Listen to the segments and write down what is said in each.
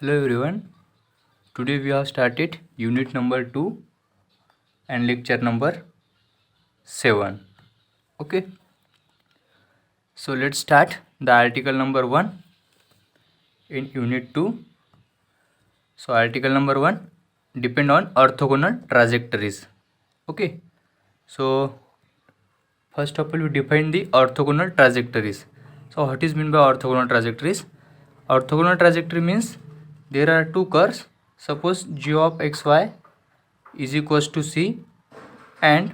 Hello everyone. Today we have started unit number 2 and lecture number 7. Okay. So let's start the article number 1 in unit 2. So article number 1, depend on orthogonal trajectories. Okay. So first of all we define the orthogonal trajectories. So what is meant by orthogonal trajectories? Orthogonal trajectory means there are two curves. Suppose g of xy is equals to c, and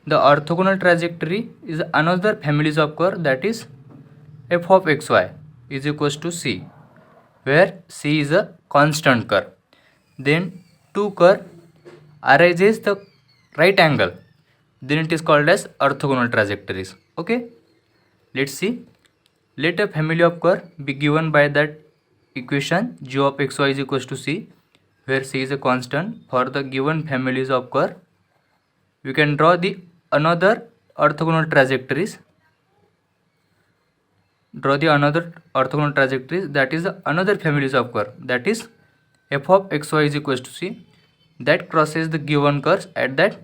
the orthogonal trajectory is another families of curve, that is f of xy is equals to c, where c is a constant curve. Then two curve arises the right angle, then it is called as orthogonal trajectories. Okay, let's see. Let a family of curve be given by that equation g of xy is equals to c, where c is a constant. For the given families of curve, we can draw the another orthogonal trajectories. Draw the another orthogonal trajectories, that is the another families of curve, that is f of xy is equals to c, that crosses the given curves at that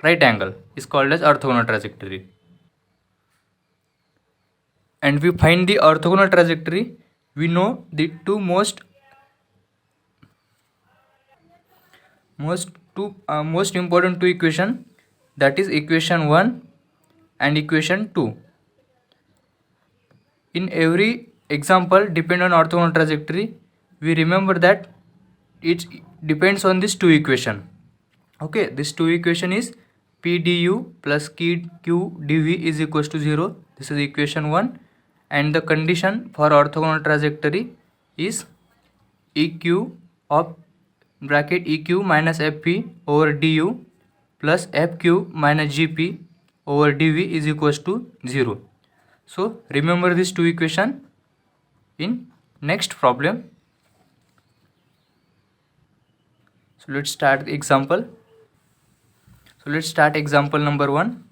right angle is called as orthogonal trajectory. And we find the orthogonal trajectory, we know the two most important two equation, that is equation 1 and equation 2. In every example depend on orthogonal trajectory, we remember that it depends on this two equation. Okay, this two equation is p du plus q dv is equals to 0. This is equation 1, and the condition for orthogonal trajectory is eq of bracket eq minus fp over du plus fq minus gp over dv is equals to 0. So remember these two equation in next problem. So let's start the example. So let's start example number 1.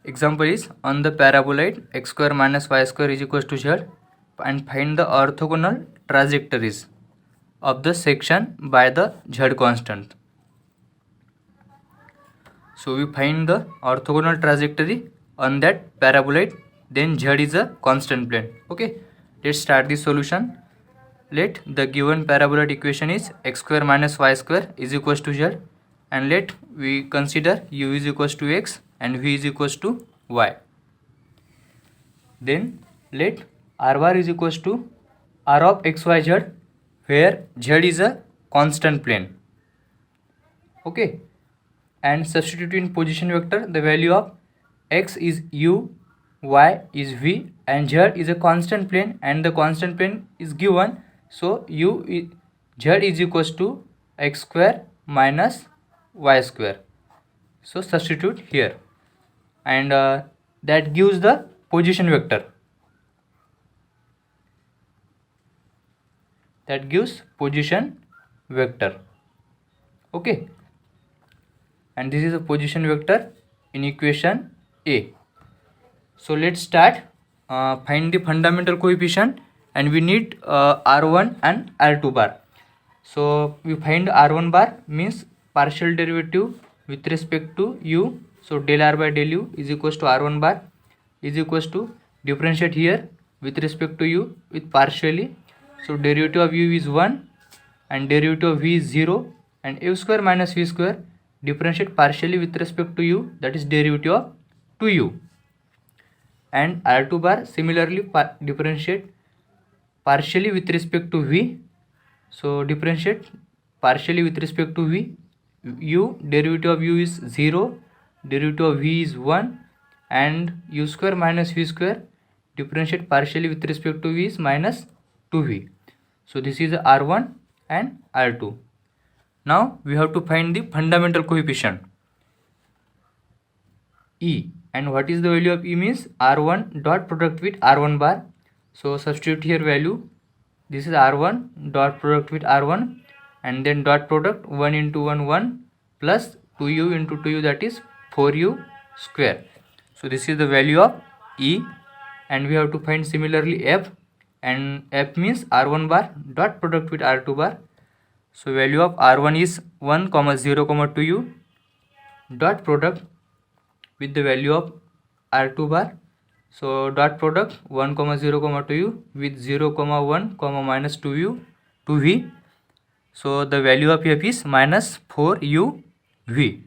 Example is, on the paraboloid x square minus y square is equals to z, and find the orthogonal trajectories of the section by the z constant. So we find the orthogonal trajectory on that paraboloid, then z is a constant plane. Okay, let's start the solution. Let the given paraboloid equation is x square minus y square is equals to z, and let we consider u is equals to x and v is equals to y. Then let r bar is equals to r of xyz, where z is a constant plane. Okay, and substitute in position vector the value of x is u, y is v, and z is a constant plane, and the constant plane is given. So z is equals to x square minus y square. So substitute here, and that gives the position vector. That gives position vector. Okay, and this is a position vector in equation A. So let's start. Find the fundamental coefficient, and we need r1 and r2 bar. So we find r1 bar means partial derivative with respect to u. So del r by del u is equals to r1 bar is equals to differentiate here with respect to u with partially. So derivative of u is 1 and derivative of v is 0, and u square minus v square differentiate partially with respect to u, that is derivative of 2u. And r2 bar similarly differentiate partially with respect to v. So differentiate partially with respect to v. U, derivative of u is 0, derivative of v is 1, and u square minus v square differentiate partially with respect to v is minus 2v. So this is r1 and r2. Now we have to find the fundamental coefficient E, and what is the value of E means r1 dot product with r1 bar. So substitute here value. This is r1 dot product with r1, and then dot product 1 into 1 1 plus 2u into 2u, that is 4u square. So this is the value of E, and we have to find similarly f, and f means r1 bar dot product with r2 bar. So value of r1 is 1 comma 0 comma 2u dot product with the value of r2 bar. So dot product 1 comma 0 comma 2u with 0 comma 1 comma minus 2v. So the value of f is minus 4uv.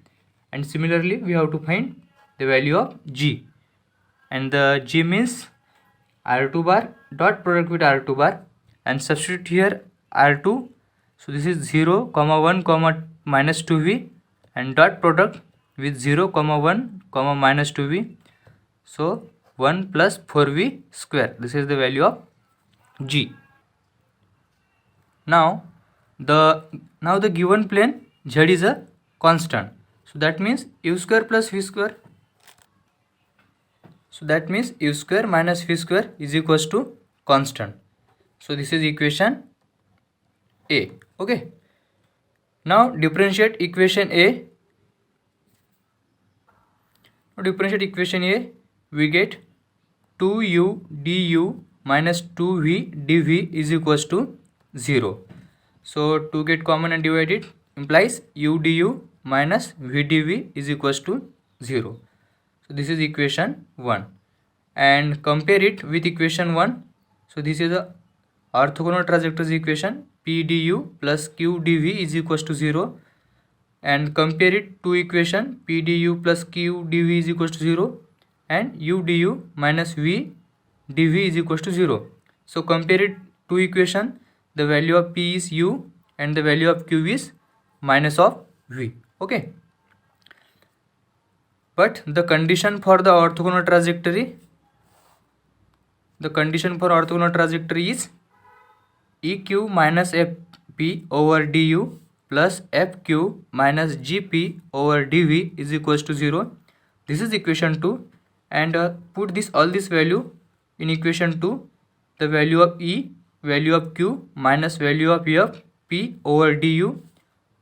And similarly we have to find the value of g, and the g means r2 bar dot product with r2 bar, and substitute here r2. So this is 0 comma 1 comma minus 2v and dot product with 0 comma 1 comma minus 2v. So 1 plus 4v square. This is the value of g. Now the given plane z is a constant. So that means u square plus v square. So that means u square minus v square is equals to constant. So this is equation A. Okay. Now differentiate equation A. We get 2u du minus 2v dv is equals to 0. So to get common and divide it implies u du minus v dv is equals to 0. So this is equation 1, and compare it with equation 1. So this is the orthogonal trajectories equation, p du plus q dv is equals to 0, and compare it to equation p du plus q dv is equals to 0 and u du minus v dv is equals to 0. So compare it to equation, the value of p is u and the value of q is minus of v. Okay. But the condition for the orthogonal trajectory, is eq minus fp over du plus fq minus gp over dv is equals to 0. This is equation 2, and put all this value in equation 2. The value of e, value of q minus value of f p over du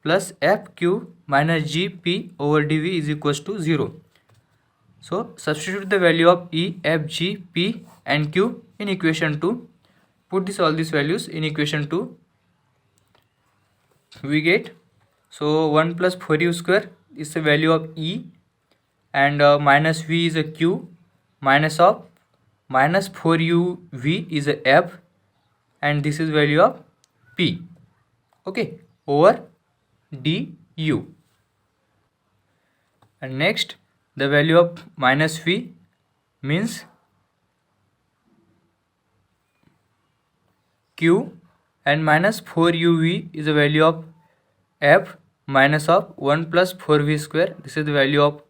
plus fq minus gp over dv is equals to 0. So substitute the value of e, f, g, p and q in equation 2. Put all these values in equation 2. We get, so 1 plus 4u square is the value of e, and minus v is a q, minus 4uv is a f, and this is value of p. Okay, over du. And next, the value of minus v means q, and minus 4uv is the value of f, minus of 1 plus 4v square. This is the value of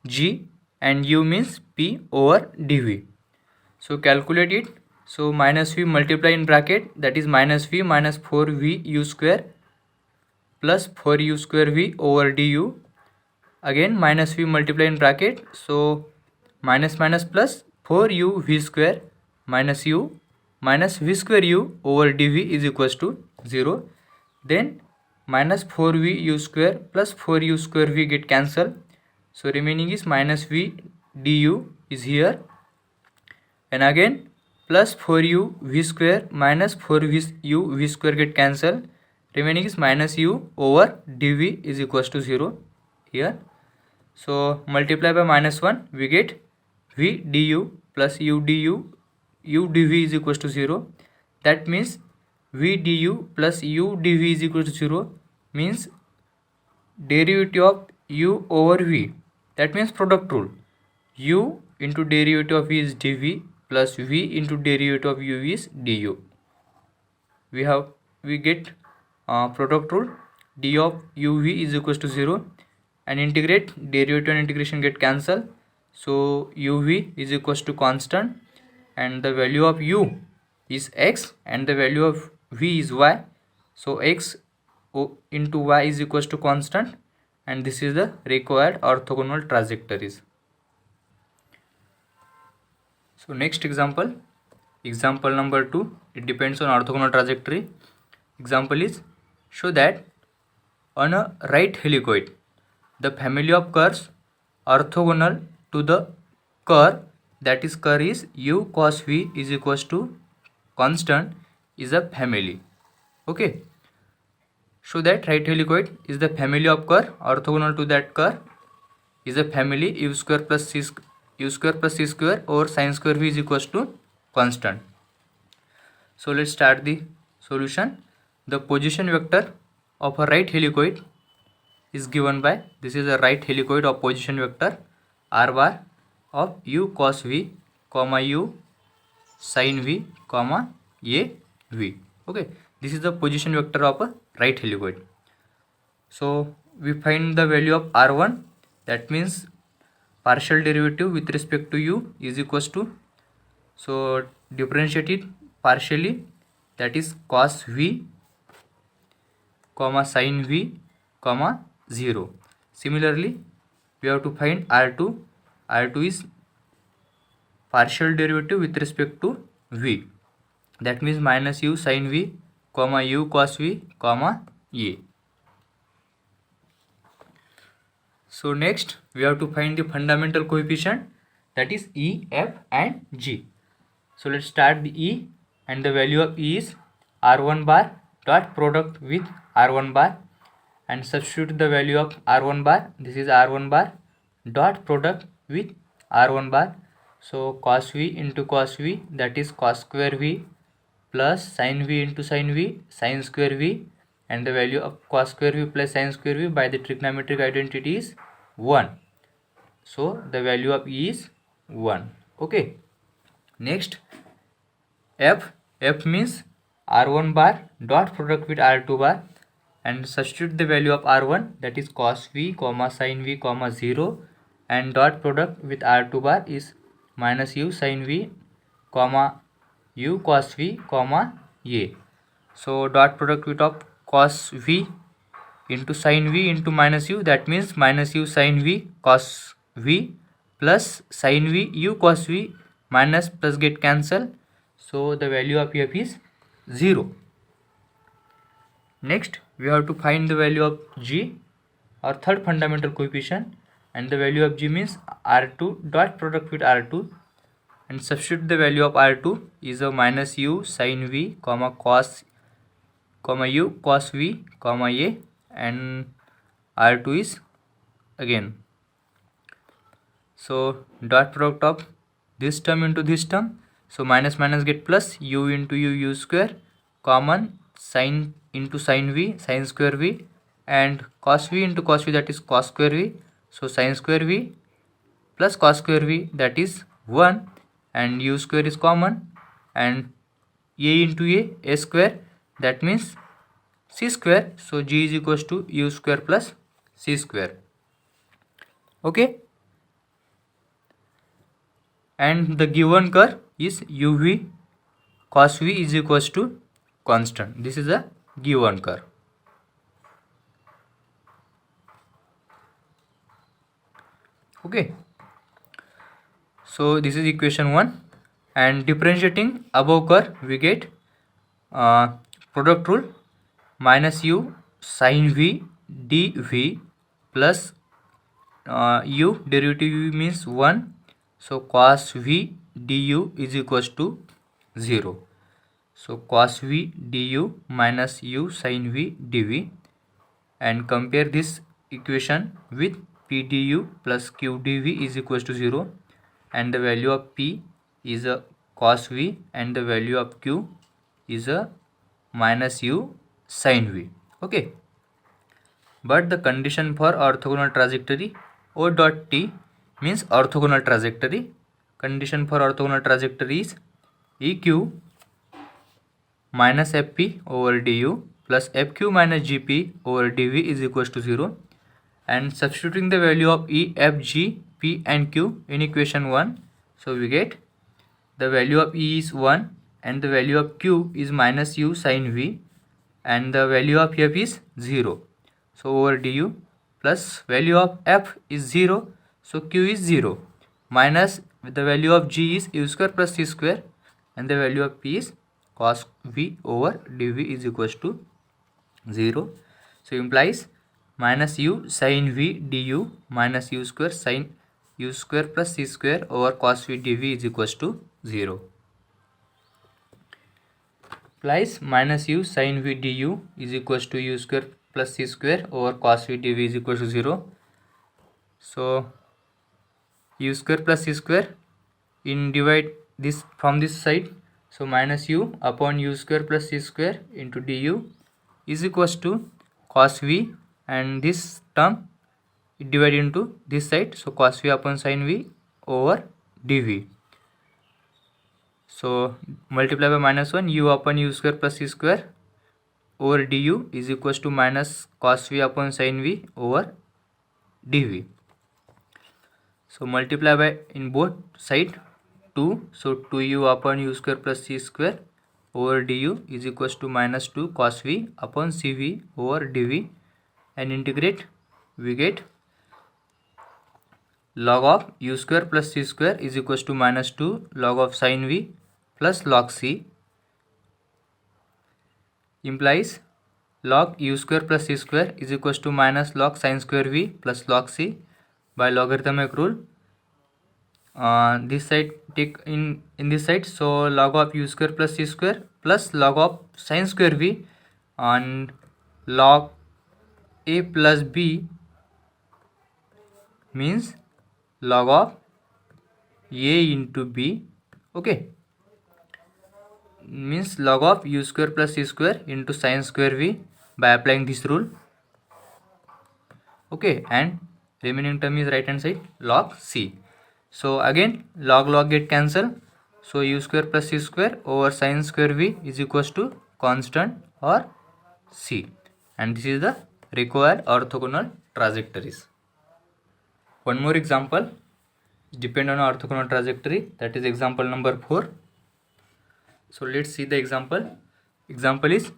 g, and u means p over dv. So calculate it. So minus v multiply in bracket, that is minus v minus 4v u square plus 4u square v over du. Again minus v multiply in bracket, so minus plus 4u v square minus u minus v square u over dv is equals to 0. Then minus 4v u square plus 4u square v get cancelled. So remaining is minus v du is here, and again plus 4u v square minus 4v u v square get cancelled. Remaining is minus u over dv is equals to 0 here. So multiply by minus 1, we get v du plus u dv is equals to 0. That means v du plus u dv is equals to 0 means derivative of u over v. That means product rule. U into derivative of v is dv plus v into derivative of u is du. We get product rule, d of uv is equals to 0, and integrate, derivative and integration get cancelled. So uv is equals to constant, and the value of u is x and the value of v is y. So x into y is equals to constant, and this is the required orthogonal trajectories. So next example number 2, it depends on orthogonal trajectory. Example is, show that on a right helicoid the family of curves orthogonal to the curve, that is curve is u cos v is equals to constant is a family. Okay, so that right helicoid is the family of curve. Orthogonal to that curve is a family u square plus c square or sin square v is equals to constant. So let's start the solution. The position vector of a right helicoid is given by, this is a right helicoid of position vector r bar of u cos v comma u sin v comma a v. Okay, this is the position vector of a right helicoid. So we find the value of r1, that means partial derivative with respect to u is equals to, so differentiate it partially, that is cos v comma sin v comma 0. Similarly we have to find r2. R2 is partial derivative with respect to v, that means minus u sin v comma u cos v comma a. So next we have to find the fundamental coefficient, that is E, F and G. So let's start the E, and the value of E is R1 bar dot product with R1 bar, and substitute the value of R1 bar. This is R1 bar dot product with R1 bar. So cos v into cos v, that is cos square v plus sin v into sin v, sin square v, and the value of cos square v plus sin square v by the trigonometric identity is 1. So the value of E is 1. Okay, next F means R1 bar dot product with R2 bar, and substitute the value of R1, that is cos v comma sin v comma 0, and dot product with R2 bar is minus u sin v comma u cos v comma a. So dot product with of cos v into sin v into minus u, that means minus u sin v cos v plus sin v u cos v, minus plus get cancel. So the value of f is 0. Next we have to find the value of g, or third fundamental coefficient, and the value of g means r2 dot product with r2, and substitute the value of r2 is a minus u sin v comma cos comma u cos v comma a, and r2 is again, so dot product of this term into this term, so minus minus get plus, u into u square, common sin into sin v sin square v, and cos v into cos v, that is cos square v, so sin square v plus cos square v, that is 1, and u square is common, and a into a square, that means c square, so g is equals to u square plus c square. Okay, and the given curve is uv cos v is equals to constant. This is a given curve. Okay, so this is equation 1, and differentiating above curve we get product rule, minus u sin v dv plus u derivative u means 1, so cos v du is equals to 0. So cos v du minus u sin v dv, and compare this equation with p du plus q dv is equals to 0, and the value of p is a cos v, and the value of q is a minus u sin v. Okay, but the condition for orthogonal trajectory O dot t means orthogonal trajectory. Condition for orthogonal trajectory is eq minus fp over du plus fq minus gp over dv is equals to 0, and substituting the value of e, f, g, p and q in equation 1, so we get the value of e is 1, and the value of q is minus u sin v, and the value of f is 0, so over du, plus value of f is 0, so q is 0, minus the value of g is u square plus c square, and the value of p is cos v over dv is equals to 0. So implies minus u sin v du minus u square sin u square plus c square over cos v dv is equals to 0. implies minus u sin v du is equals to u square plus c square over cos v dv is equals to 0. So u square plus c square, in divide this from this side, so minus u upon u square plus c square into du is equals to cos v, and this term it divided into this side, so cos v upon sin v over dv. So multiply by minus 1, u upon u square plus c square over du is equals to minus cos v upon sin v over dv. So multiply by in both side 2, so 2u upon u square plus c square over du is equals to minus 2 cos v upon cv over dv, and integrate, we get log of u square plus c square is equals to minus 2 log of sin v plus log c, implies log u square plus c square is equals to minus log sin square v plus log c by logarithmic rule. This side take in this side, so log of u square plus c square plus log of sin square v, and log a plus b means log of a into b, okay, means log of u square plus c square into sin square v by applying this rule, okay, and remaining term is right hand side log c. So again log get cancel, so u square plus c square over sin square v is equals to constant or c, and this is the required orthogonal trajectories. One more example depend on orthogonal trajectory, that is example number 4. So let's see the example. Example is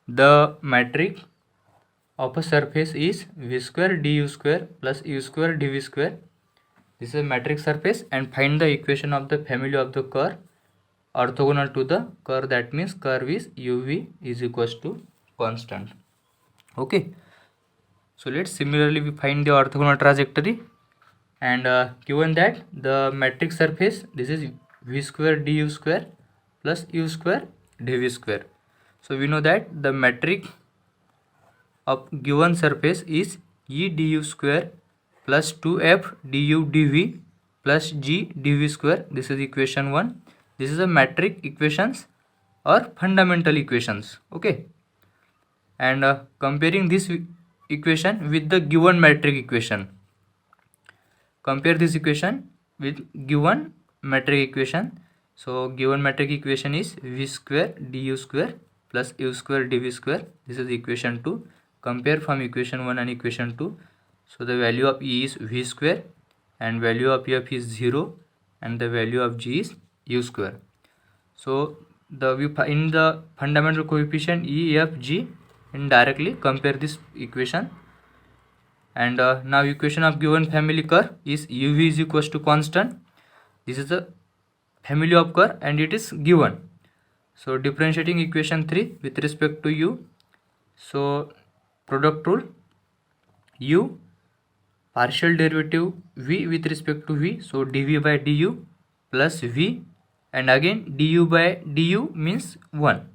the metric of a surface is v square du square plus u square dv square. This is a metric surface, and find the equation of the family of the curve orthogonal to the curve, that means curve is uv is equals to constant, okay. So let's similarly we find the orthogonal trajectory, and given that the metric surface, this is v square du square plus u square dv square. So we know that the metric of given surface is e du square plus 2f du dv plus g dv square. This is equation 1. This is a metric equations or fundamental equations, okay, and comparing this equation with the given metric equation, compare this equation with given metric equation. So given metric equation is v square du square plus u square dv square. This is equation 2. Compare from equation 1 and equation 2. So the value of e is v square, and value of f is 0, and the value of g is u square. So we find the fundamental coefficient e, f, g, and directly compare this equation. And now equation of given family curve is uv is equals to constant. This is the family of curve and it is given. So differentiating equation 3 with respect to u, so product rule, u partial derivative v with respect to v, so dv by du plus v, and again du by du means 1,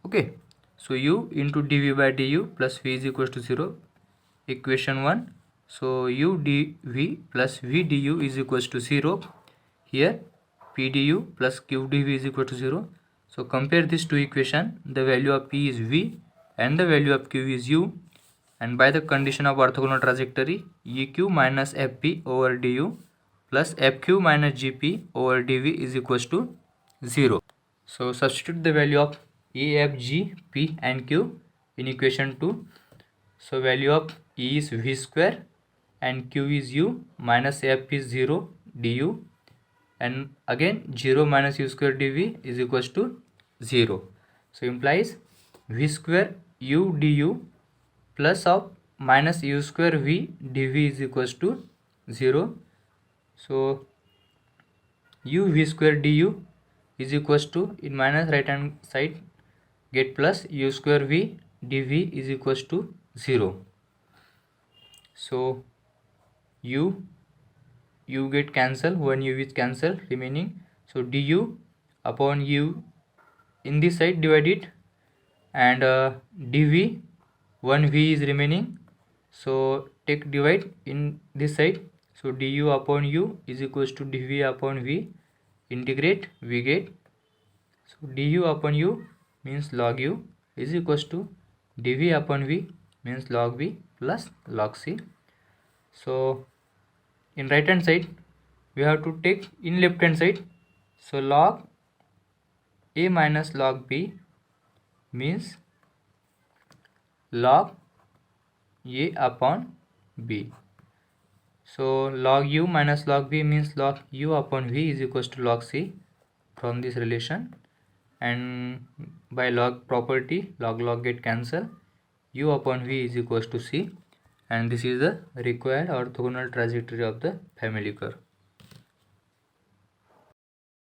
okay. So u into dv by du plus v is equals to 0, equation 1. So u dv plus v du is equals to 0. Here p du plus q dv is equal to 0. So compare these two equation. The value of p is v and the value of q is u, and by the condition of orthogonal trajectory, eq minus fp over du plus fq minus gp over dv is equals to 0. So substitute the value of e, f, g, p and q in equation 2. So value of e is v square and q is u, minus f is 0 du, and again 0 minus u square dv is equals to 0. So implies v square u du plus of minus u square v dv is equals to 0. So u v square du is equals to, in minus right hand side get plus u square v dv is equals to 0. So u get cancel, one u is cancel remaining, so du upon u in this side, divide it, and dv 1v is remaining, so take divide in this side, so du upon u is equals to dv upon v, integrate, we get, so du upon u means log u is equals to dv upon v means log v plus log c. So in right hand side we have to take in left hand side, so log a minus log b means log a upon b. So log u minus log b means log u upon v is equals to log c from this relation, and by log property log get cancel, u upon v is equals to c, and this is the required orthogonal trajectory of the family curve.